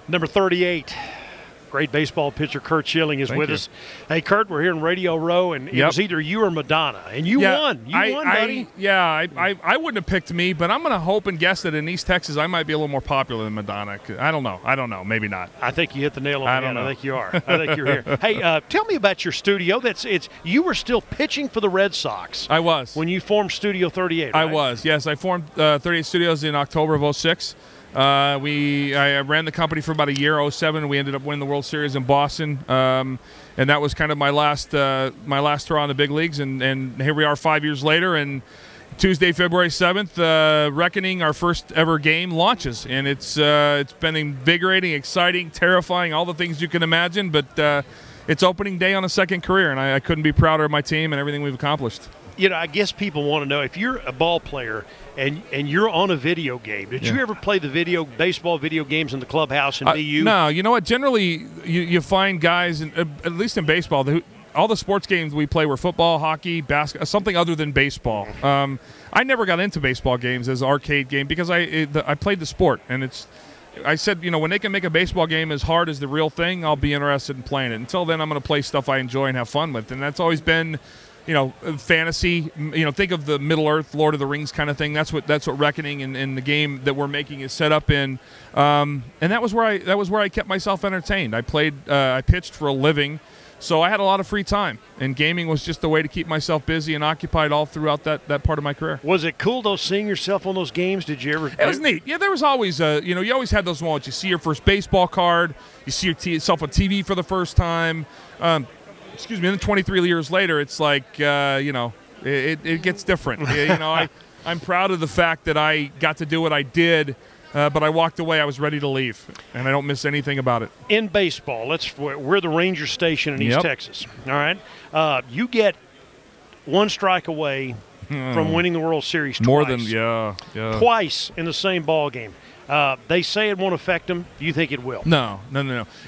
Number 38. Great baseball pitcher Curt Schilling is with us. Hey, Curt, we're here in Radio Row, and it was either you or Madonna, and you won. You won, buddy. I wouldn't have picked me, but I'm going to hope and guess that in East Texas I might be a little more popular than Madonna. I don't know. Maybe not. I think you hit the nail on the head. I think you are. I think you're here. Hey, tell me about your studio. You were still pitching for the Red Sox. I was. When you formed Studio 38, right? I was, yes. I formed 38 Studios in October of 06. I ran the company for about a year, 07. We ended up winning the World Series in Boston, and that was kind of my last throw on the big leagues. And here we are 5 years later, and Tuesday, February 7th, Reckoning, our first ever game, launches, and it's been invigorating, exciting, terrifying, all the things you can imagine. But it's opening day on a second career, and I couldn't be prouder of my team and everything we've accomplished. You know, I guess people want to know, if you're a ball player and you're on a video game, did you ever play the baseball video games in the clubhouse and be you? No, you know what? Generally, you find guys, at least in baseball, all the sports games we play were football, hockey, basketball, something other than baseball. I never got into baseball games as an arcade game because I played the sport, and I said, when they can make a baseball game as hard as the real thing, I'll be interested in playing it. Until then, I'm going to play stuff I enjoy and have fun with, and that's always been fantasy. Think of the Middle Earth, Lord of the Rings kind of thing. That's what Reckoning and the game that we're making is set up in. And that was where I kept myself entertained. I pitched for a living, so I had a lot of free time, and gaming was just the way to keep myself busy and occupied all throughout that part of my career. Was it cool though, seeing yourself on those games? Did you ever? It was neat. Yeah, there was always you always had those moments. You see your first baseball card, you see yourself on TV for the first time. Excuse me. And then 23 years later, it's like it gets different. I'm proud of the fact that I got to do what I did, but I walked away. I was ready to leave, and I don't miss anything about it. In baseball, we're the Ranger station in East Texas. All right, you get one strike away from winning the World Series twice. More than twice in the same ball game. They say it won't affect them. Do you think it will? No.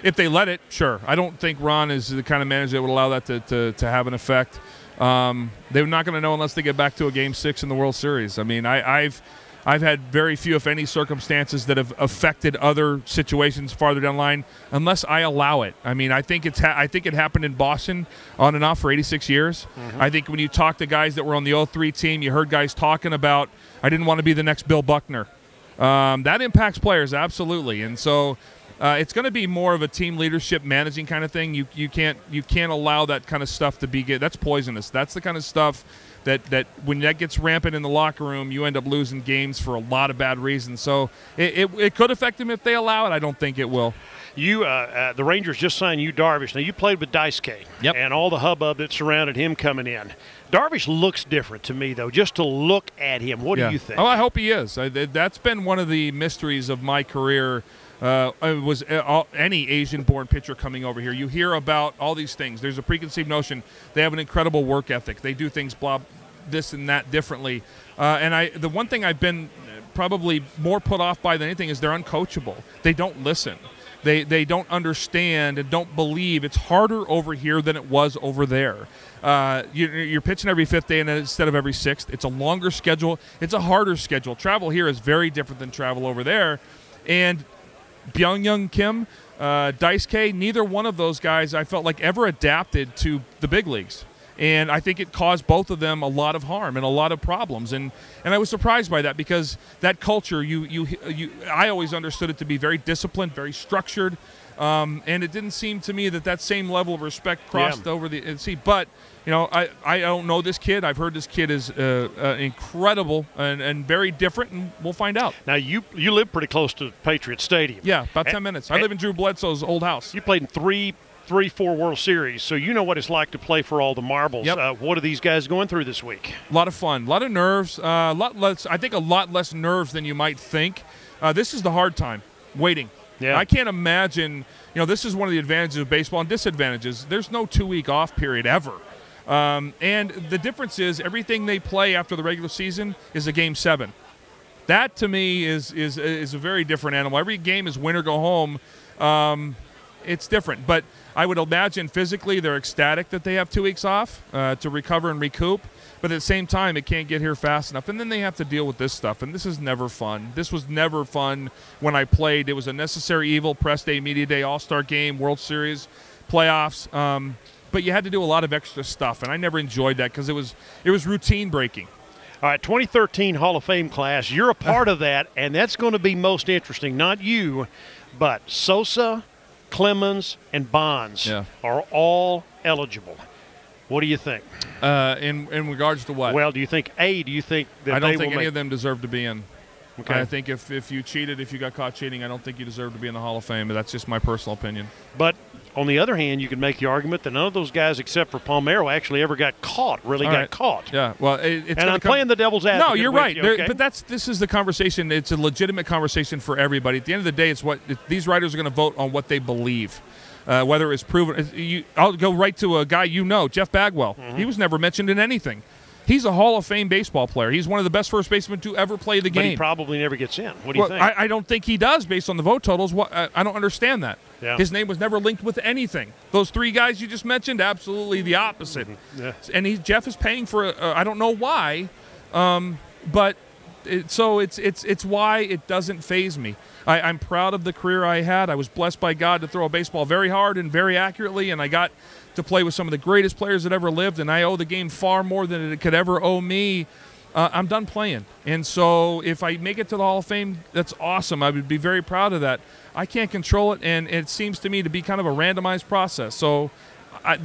If they let it, sure. I don't think Ron is the kind of manager that would allow that to have an effect. They're not going to know unless they get back to a Game 6 in the World Series. I mean, I've had very few, if any, circumstances that have affected other situations farther down the line, unless I allow it. I mean, I think it happened in Boston on and off for 86 years. Mm-hmm. I think when you talk to guys that were on the 03 team, you heard guys talking about, I didn't want to be the next Bill Buckner. That impacts players, absolutely, and so it's going to be more of a team leadership managing kind of thing. You can't allow that kind of stuff to be that's poisonous. That's the kind of stuff that when that gets rampant in the locker room, you end up losing games for a lot of bad reasons. So it could affect them if they allow it. I don't think it will. The Rangers just signed Yu Darvish. Now, you played with Daisuke and all the hubbub that surrounded him coming in. Darvish looks different to me, though, just to look at him. What do you think? Oh, I hope he is. That's been one of the mysteries of my career. It was any Asian-born pitcher coming over here. You hear about all these things. There's a preconceived notion. They have an incredible work ethic. They do things this and that differently. The one thing I've been probably more put off by than anything is they're uncoachable. They don't listen. They don't understand and don't believe. It's harder over here than it was over there. You're pitching every fifth day instead of every sixth. It's a longer schedule. It's a harder schedule. Travel here is very different than travel over there. And Byung-Young Kim, Daisuke, neither one of those guys I felt like ever adapted to the big leagues. And I think it caused both of them a lot of harm and a lot of problems. And I was surprised by that because that culture, I always understood it to be very disciplined, very structured. And it didn't seem to me that same level of respect crossed over the sea. But, I don't know this kid. I've heard this kid is incredible and very different, and we'll find out. Now, you live pretty close to Patriot Stadium. Yeah, about 10 minutes. I live in Drew Bledsoe's old house. You played in three, 4 World Series, so you know what it's like to play for all the marbles. Yep. What are these guys going through this week? A lot of fun, a lot of nerves, a lot less nerves than you might think. This is the hard time, waiting. Yeah. I can't imagine, this is one of the advantages of baseball and disadvantages. There's no 2-week off period ever. And the difference is everything they play after the regular season is a Game 7. That, to me, is a very different animal. Every game is win or go home. It's different. But I would imagine physically they're ecstatic that they have 2 weeks off to recover and recoup. But at the same time, it can't get here fast enough. And then they have to deal with this stuff, and this is never fun. This was never fun when I played. It was a necessary evil, press day, media day, all-star game, World Series, playoffs. But you had to do a lot of extra stuff, and I never enjoyed that because it was routine breaking. All right, 2013 Hall of Fame class. You're a part of that, and that's going to be most interesting. Not you, but Sosa, Clemens, and Bonds are all eligible. What do you think? In regards to what? Well, do you think that I don't think any make... of them deserve to be in. Okay. I think if you cheated, if you got caught cheating, I don't think you deserve to be in the Hall of Fame. But that's just my personal opinion. But on the other hand, you can make the argument that none of those guys except for Palmeiro actually ever got caught, got caught. Yeah, well, and I'm playing the devil's advocate. No, you're right. You, okay? But this is the conversation. It's a legitimate conversation for everybody. At the end of the day, it's what these writers are going to vote on what they believe. Whether it's proven. I'll go right to a guy Jeff Bagwell. Mm-hmm. He was never mentioned in anything. He's a Hall of Fame baseball player. He's one of the best first basemen to ever play the game. But he probably never gets in. What do you think? I don't think he does based on the vote totals. I don't understand that. Yeah. His name was never linked with anything. Those three guys you just mentioned, absolutely the opposite. Mm-hmm. Yeah. And Jeff is paying for I don't know why, but it's why it doesn't faze me. I'm proud of the career I had. I was blessed by God to throw a baseball very hard and very accurately, and I got to play with some of the greatest players that ever lived, and I owe the game far more than it could ever owe me. I'm done playing. And so if I make it to the Hall of Fame, that's awesome. I would be very proud of that. I can't control it, and it seems to me to be kind of a randomized process. So I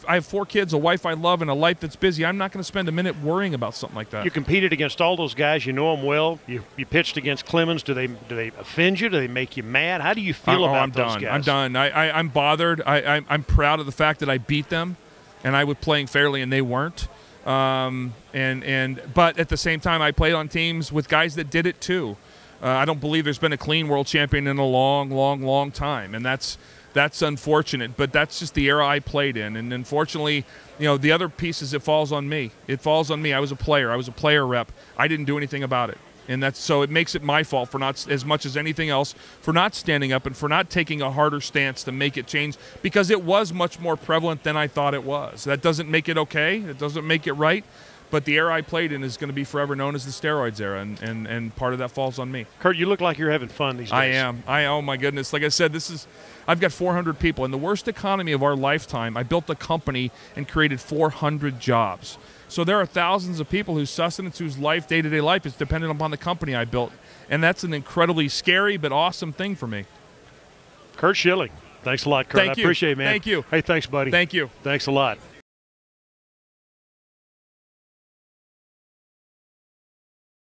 have 4 kids, a wife I love, and a life that's busy. I'm not going to spend a minute worrying about something like that. You competed against all those guys. You know them well. You pitched against Clemens. Do they offend you? Do they make you mad? How do you feel about those guys? I'm done. I'm bothered. I'm proud of the fact that I beat them, and I was playing fairly, and they weren't. But at the same time, I played on teams with guys that did it too. I don't believe there's been a clean world champion in a long, long, long time, and that's unfortunate, but that's just the era I played in. And unfortunately, the other pieces, it falls on me. It falls on me. I was a player. I was a player rep. I didn't do anything about it. And so it makes it my fault for not, as much as anything else, for not standing up and for not taking a harder stance to make it change, because it was much more prevalent than I thought it was. That doesn't make it okay. It doesn't make it right. But the era I played in is going to be forever known as the steroids era, and part of that falls on me. Curt, you look like you're having fun these days. I am. Oh, my goodness. Like I said, I've got 400 people. In the worst economy of our lifetime, I built a company and created 400 jobs. So there are thousands of people whose sustenance, whose life, day-to-day life, is dependent upon the company I built. And that's an incredibly scary but awesome thing for me. Curt Schilling. Thanks a lot, Curt. Thank you. I appreciate it, man. Thank you. Hey, thanks, buddy. Thank you. Thanks a lot.